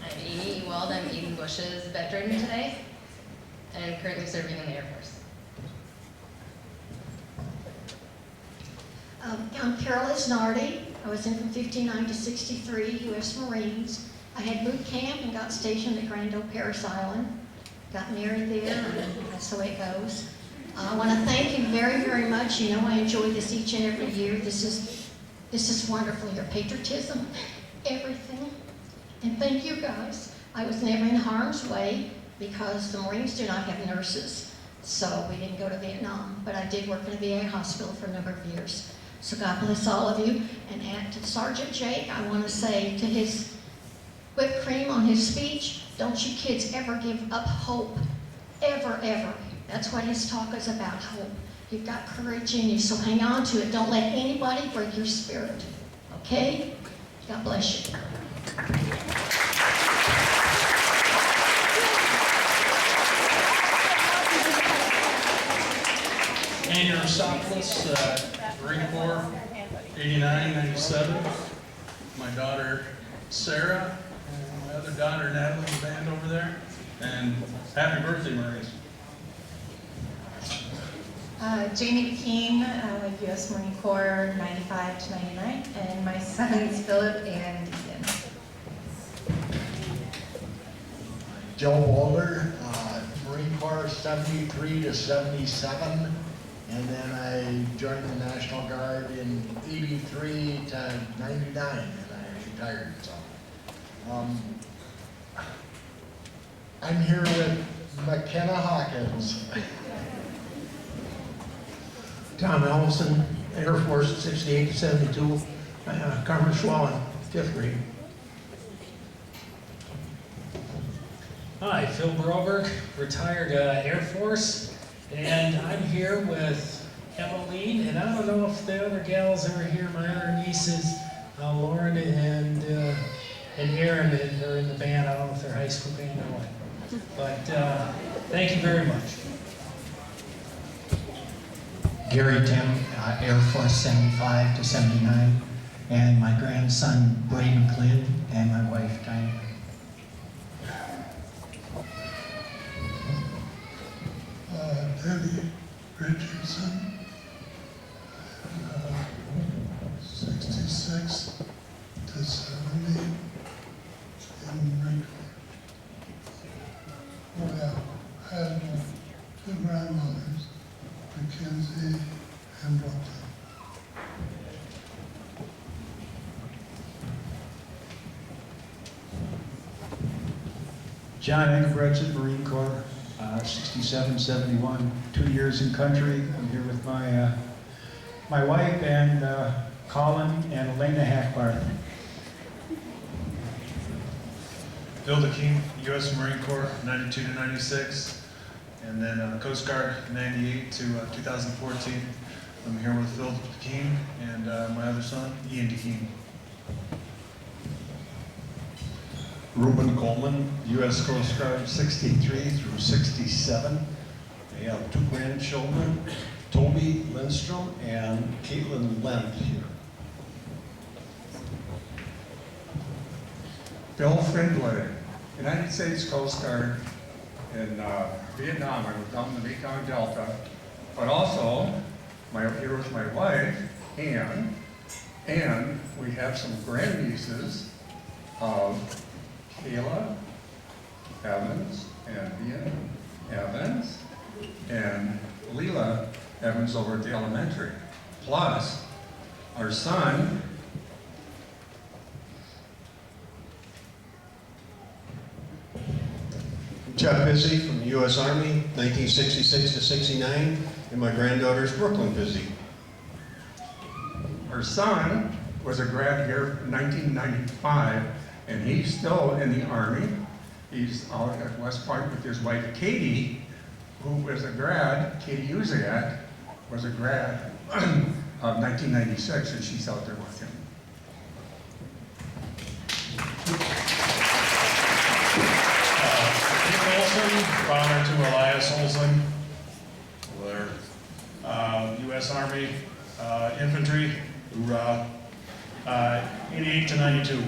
I'm Amy Ewald. I'm Eden Bush's veteran today, and currently serving in the Air Force. I'm Carol Isnardi. I was in from 59 to 63, U.S. Marines. I had boot camp and got stationed at Grand Oak Paris Island. Got married there, and that's the way it goes. I want to thank you very, very much. You know I enjoy this each and every year. This is wonderful, your patriotism, everything. And thank you guys. I was never in harm's way because the Marines do not have nurses. So we didn't go to Vietnam, but I did work in a VA hospital for a number of years. So God bless all of you. And to Sergeant Jake, I want to say to his whipped cream on his speech, don't you kids ever give up hope. Ever, ever. That's what his talk is about, hope. You've got courage in you, so hang on to it. Don't let anybody break your spirit. Okay? God bless you. Andrew Sopoulos, Marine Corps, 89, 97. My daughter Sarah, and my other daughter Natalie, in the band over there. And happy birthday, Marines. Jamie Keene, U.S. Marine Corps, 95 to 99, and my sons Philip and Ian. Joe Boulder, Marine Corps, 73 to 77, and then I joined the National Guard in 83 to 99, and I retired. So, I'm here with McKenna Hawkins. Tom Ellison, Air Force, 68 to 72, Carmen Schwallen, 5th grade. Hi, Phil Broberg, retired Air Force, and I'm here with Emmeline, and I don't know if the other gals are here, my other nieces, Lauren and Erin, are in the band. I don't know if they're high school band or what. But thank you very much. Gary Tim, Air Force 75 to 79, and my grandson Braden Glynn, and my wife Diane. Debbie Richardson, 66 to 70 in Marine Corps. Well, I had two grandmothers, Mackenzie and Brooklyn. John Engelbrechtson, Marine Corps, 67, 71, 2 years in country. I'm here with my wife and Colin and Elena Hackbar. Bill DeKeem, U.S. Marine Corps, 92 to 96, and then Coast Guard, 98 to 2014. I'm here with Phil DeKeem and my other son, Ian DeKeem. Reuben Coleman, U.S. Coast Guard, 63 through 67. They have two grandchildren, Toby Lindstrom and Caitlin Lent here. Bill Findlay, United States Coast Guard in Vietnam. I was down in the Mekong Delta, but also here with my wife, Ann, and we have some grandnieces of Kayla Evans and Ian Evans and Leela Evans over at the elementary. Plus, our son, Jeff Busy from the U.S. Army, 1966 to 69, and my granddaughter's Brooklyn Busy. our son was a grad here in 1995, and he's still in the Army. He's out at West Point with his wife Katie, who was a grad. Katie Uziak was a grad of 1996, and she's out there working. Dick Olson, honor to Elias Olson. We're U.S. Army infantry, hoorah, 88 to 92.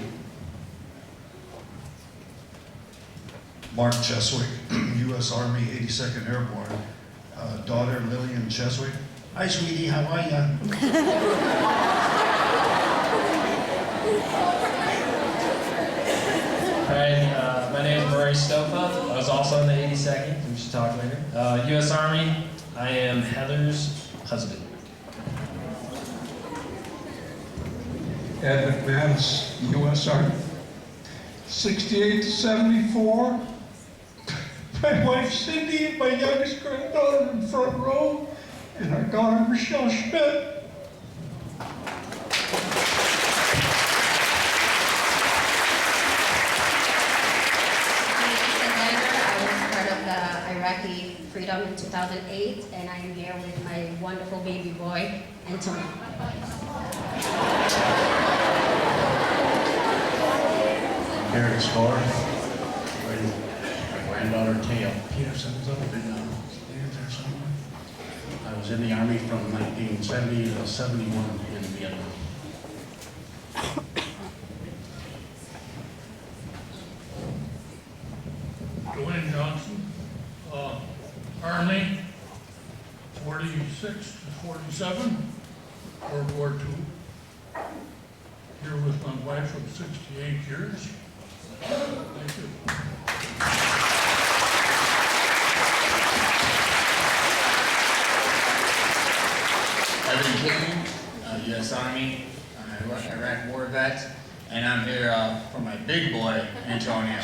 Mark Cheswick, U.S. Army 82nd Airborne. Daughter Lillian Cheswick. Hi, sweetie, how are ya? Hi, my name is Murray Stofa. I was also in the 82nd. We should talk later. U.S. Army. I am Heather's husband. Ed McManus, U.S. Army, 68 to 74. My wife Cindy, my youngest granddaughter in the front row, and our daughter Michelle Schmidt. Iraqi freedom in 2008, and I'm here with my wonderful baby boy, Antonio. Here to score. My granddaughter Tail Peterson is up in there somewhere. I was in the Army from 1970 to 71 in Vietnam. Dwayne Johnson, Army, 46 to 47, World War II. Here with my wife of 68 years. Thank you. Evan King, U.S. Army, Iraq war vet, and I'm here for my big boy, Antonio.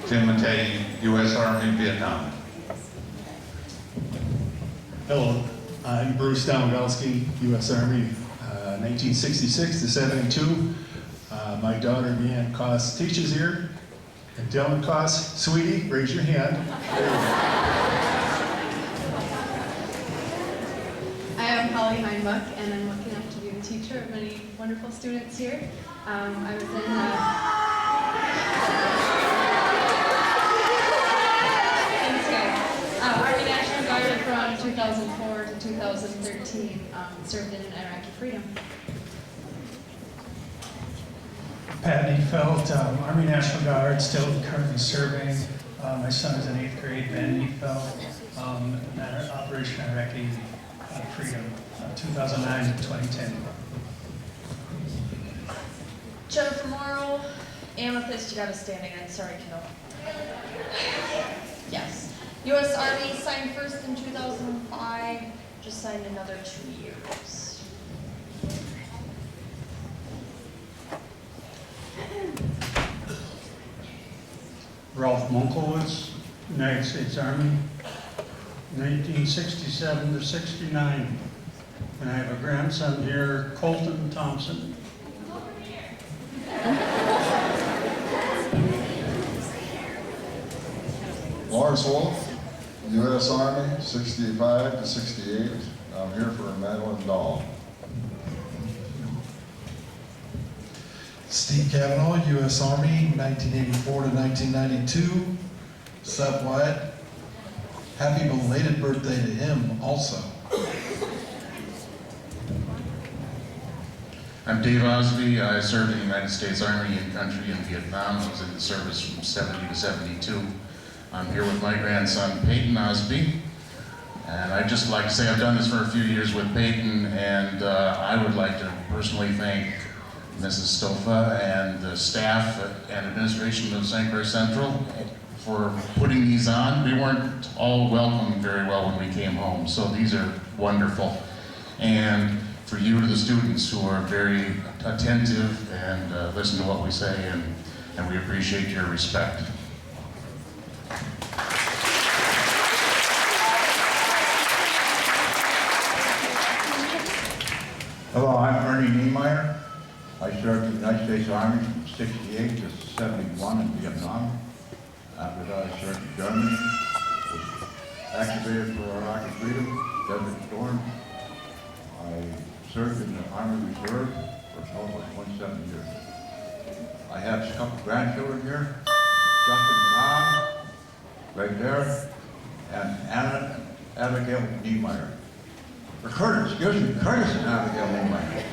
Tim Matei, U.S. Army, Vietnam. Hello, I'm Bruce Domagowski, U.S. Army, 1966 to 72. My daughter Deanne Koss teaches here. And Dylan Koss, sweetie, raise your hand. I am Holly Heinbuck, and I'm lucky enough to be the teacher of many wonderful students here. I was in Army National Guard from 2004 to 2013, served in Iraqi freedom. Pat Neefeld, Army National Guard, still currently serving. My son is in 8th grade, Ben Neefeld, Operation Iraqi Freedom, 2009 to 2010. Jennifer Morrow, Amethyst, you gotta stand again, sorry kiddo. Yes. U.S. Army, signed first in 2005, just signed another 2 years. Ralph Monkowitz, United States Army, 1967 to 69. And I have a grandson here, Colton Thompson. Lawrence Wolf, U.S. Army, 65 to 68. I'm here for Madeline Dahl. Steve Cavanaugh, U.S. Army, 1984 to 1992. Seth Wyatt, happy belated birthday to him also. I'm Dave Osby. I served in the United States Army in country in Vietnam. I was in the service from 70 to 72. I'm here with my grandson, Peyton Osby. And I'd just like to say I've done this for a few years with Peyton, and I would like to personally thank Mrs. Stofa and the staff and administration of St. Clair Central for putting these on. We weren't all welcomed very well when we came home, so these are wonderful. And for you to the students who are very attentive and listen to what we say, and we appreciate your respect. Hello, I'm Ernie Niemeyer. I served in the United States Army from 68 to 71 in Vietnam. After that, I served in Germany, was activated for Iraqi freedom, Desert Storm. I served in the Army Reserve for a total of 27 years. I have a couple grandchildren here, Justin Kahn, right there, and Anna Abigail Niemeyer. Or Curtis, excuse me, Curtis and Abigail Niemeyer.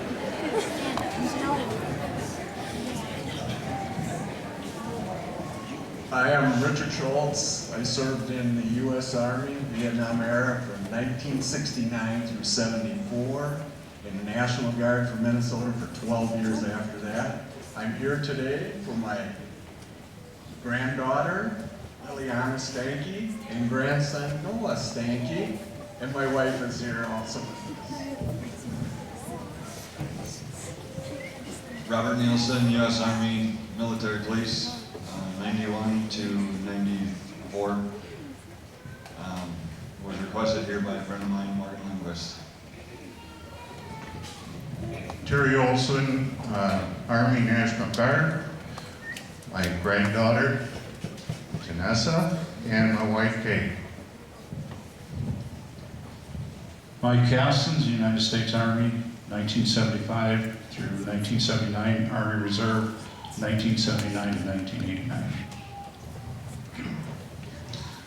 I am Richard Schultz. I served in the U.S. Army, Vietnam era from 1969 through 74, in the National Guard for Minnesota for 12 years after that. I'm here today for my granddaughter, Liliana Stanky, and grandson, Noah Stanky, and my wife is here also with us. Robert Nielsen, U.S. Army Military Police, 91 to 94. Was requested here by a friend of mine, Morgan Lindquist. Terry Olson, Army National Guard, my granddaughter, Janessa, and my wife, Kate. Mike Castens, United States Army, 1975 through 1979, Army Reserve, 1979 to 1989.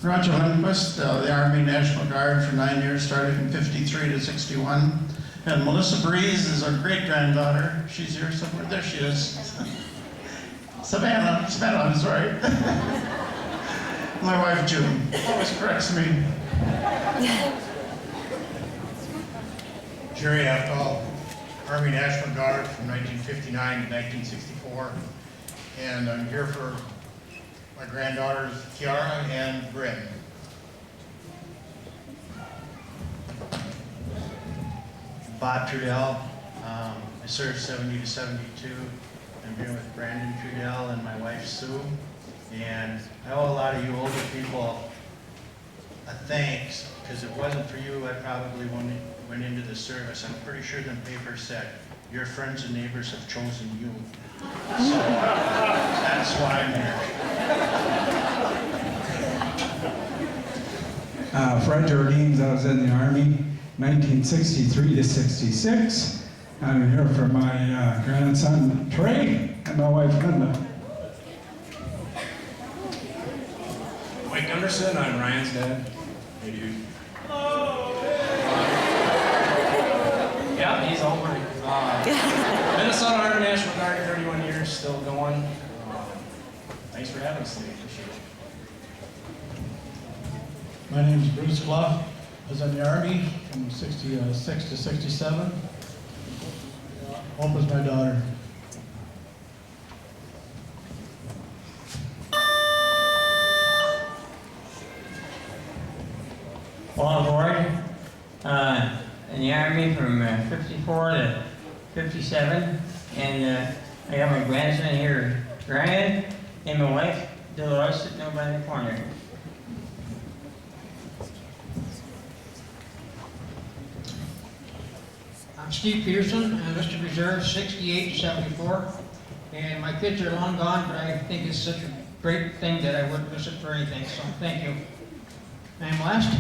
Roger Lindquist, the Army National Guard for 9 years, started from 53 to 61. And Melissa Breeze is our great-granddaughter. She's here somewhere. There she is. Savannah is right. My wife, June, always corrects me. Jerry Aftal, Army National Guard from 1959 to 1964. And I'm here for my granddaughters, Kiara and Bryn. Bob Trudell, I served 70 to 72. I'm here with Brandon Trudell and my wife, Sue. And I owe a lot of you older people a thanks, because if it wasn't for you, I probably went into the service. I'm pretty sure the paper said, your friends and neighbors have chosen you. So that's why I'm here. Fred Jardines, I was in the Army, 1963 to 66. I'm here for my grandson, Trey, and my wife, Linda. Mike Gunderson, I'm Ryan's dad. Hey, dude. Yeah, he's all mine. Minnesota Army National Guard, 31 years, still going. Thanks for having us today. Appreciate it. My name is Bruce Clough. I was in the Army from 66 to 67. Hope is my daughter. Paul Boyd, in the Army from 54 to 57, and I got my grandson here, Ryan, and my wife, Dolores, sitting over in the corner. I'm Steve Pearson, enlisted reserve 68 to 74, and my kids are long gone, but I think it's such a great thing that I wouldn't miss it for anything, so thank you. And last.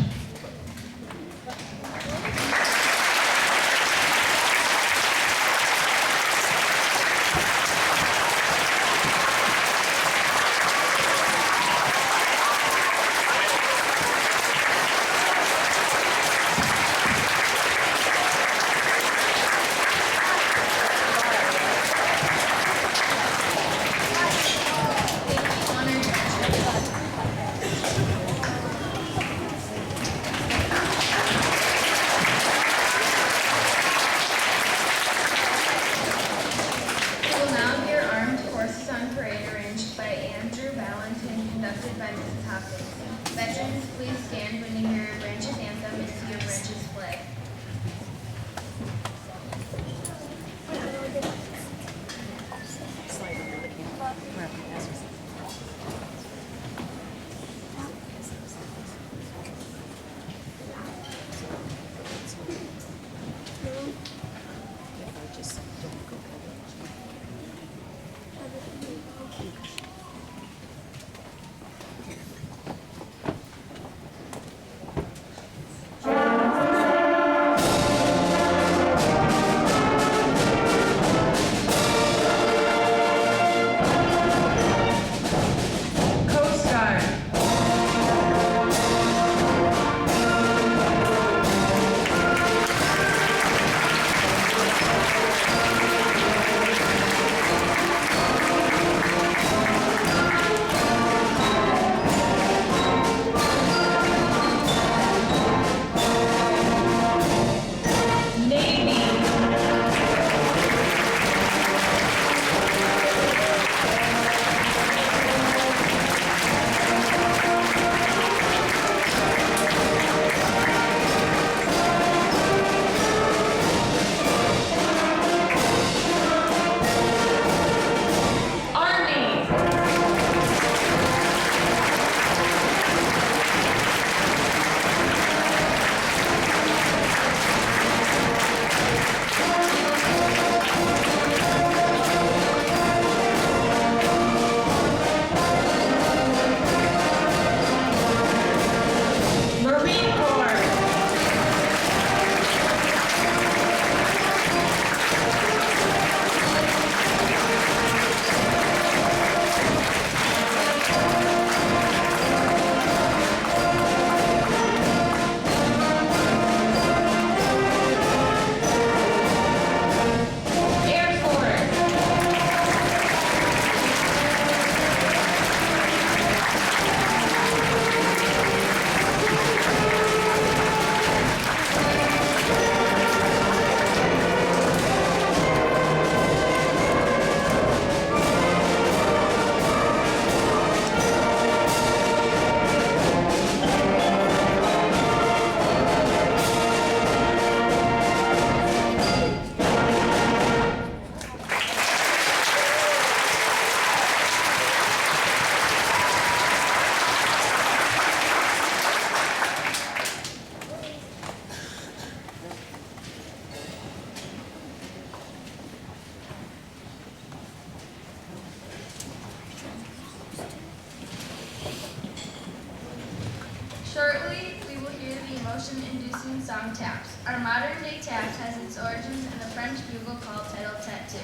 taps. Our modern-day taps has its origins in the French bugle called title tattoo,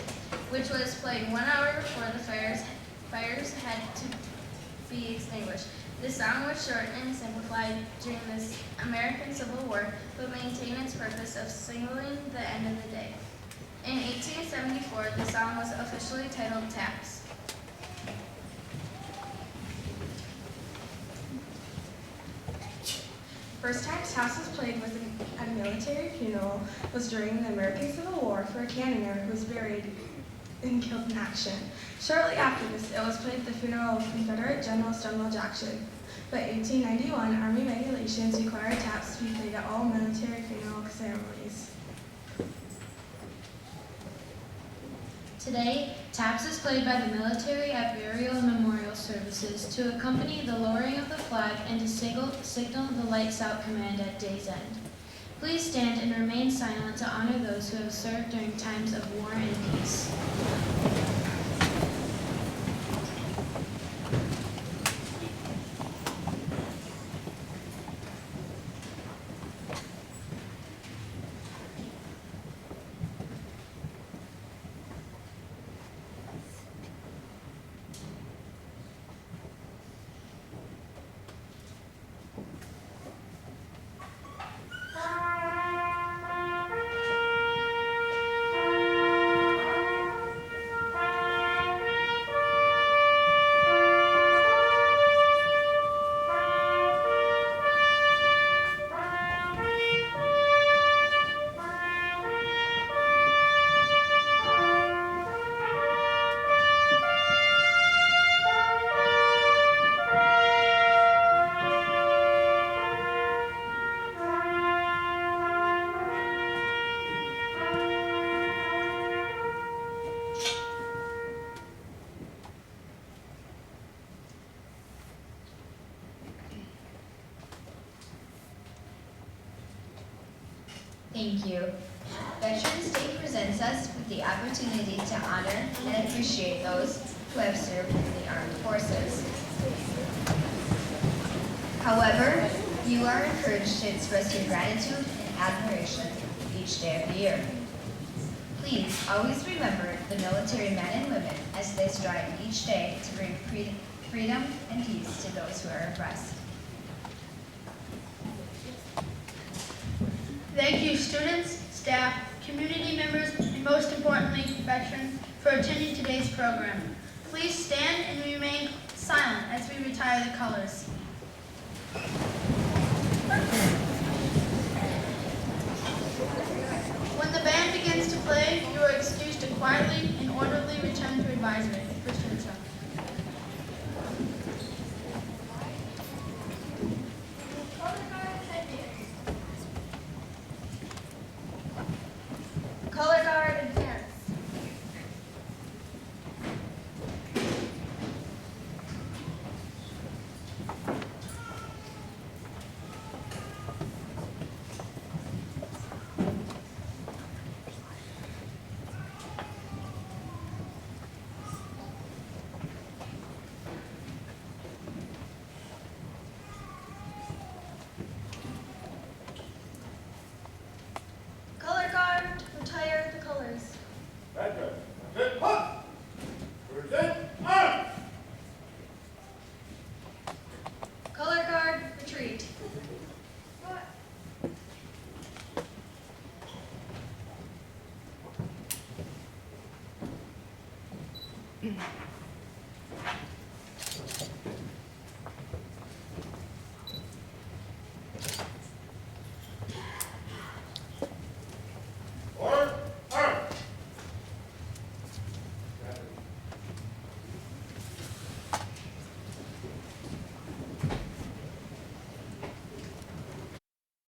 which was played 1 hour before the fires had to be extinguished. The sound was shortened and simplified during the American Civil War, but maintained its purpose of signaling the end of the day. In 1874, the sound was officially titled taps. First time taps was played was at a military funeral was during the American Civil War for a cannoneer who was buried and killed in action. Shortly after this, it was played at the funeral of Confederate General Stonewall Jackson. But 1891, Army regulations required taps to be played at all military funeral ceremonies. Today, taps is played by the military at burial and memorial services to accompany the lowering of the flag and to signal the lights out command at day's end. Please stand and remain silent to honor those who have served during times of war and peace. Thank you. Veterans Day presents us with the opportunity to honor and appreciate those who have served in the armed forces. However, you are encouraged to express your gratitude and admiration each day of the year. Please always remember the military men and women as they strive each day to bring freedom and peace to those who are oppressed. Thank you, students, staff, community members, and most importantly, veterans, for attending today's program. Please stand and remain silent as we retire the colors. When the band begins to play, you are excused to quietly and orderly return to advisory. Christian Chuck. Color guard, advance. Color guard, retire the colors. Color guard, retreat.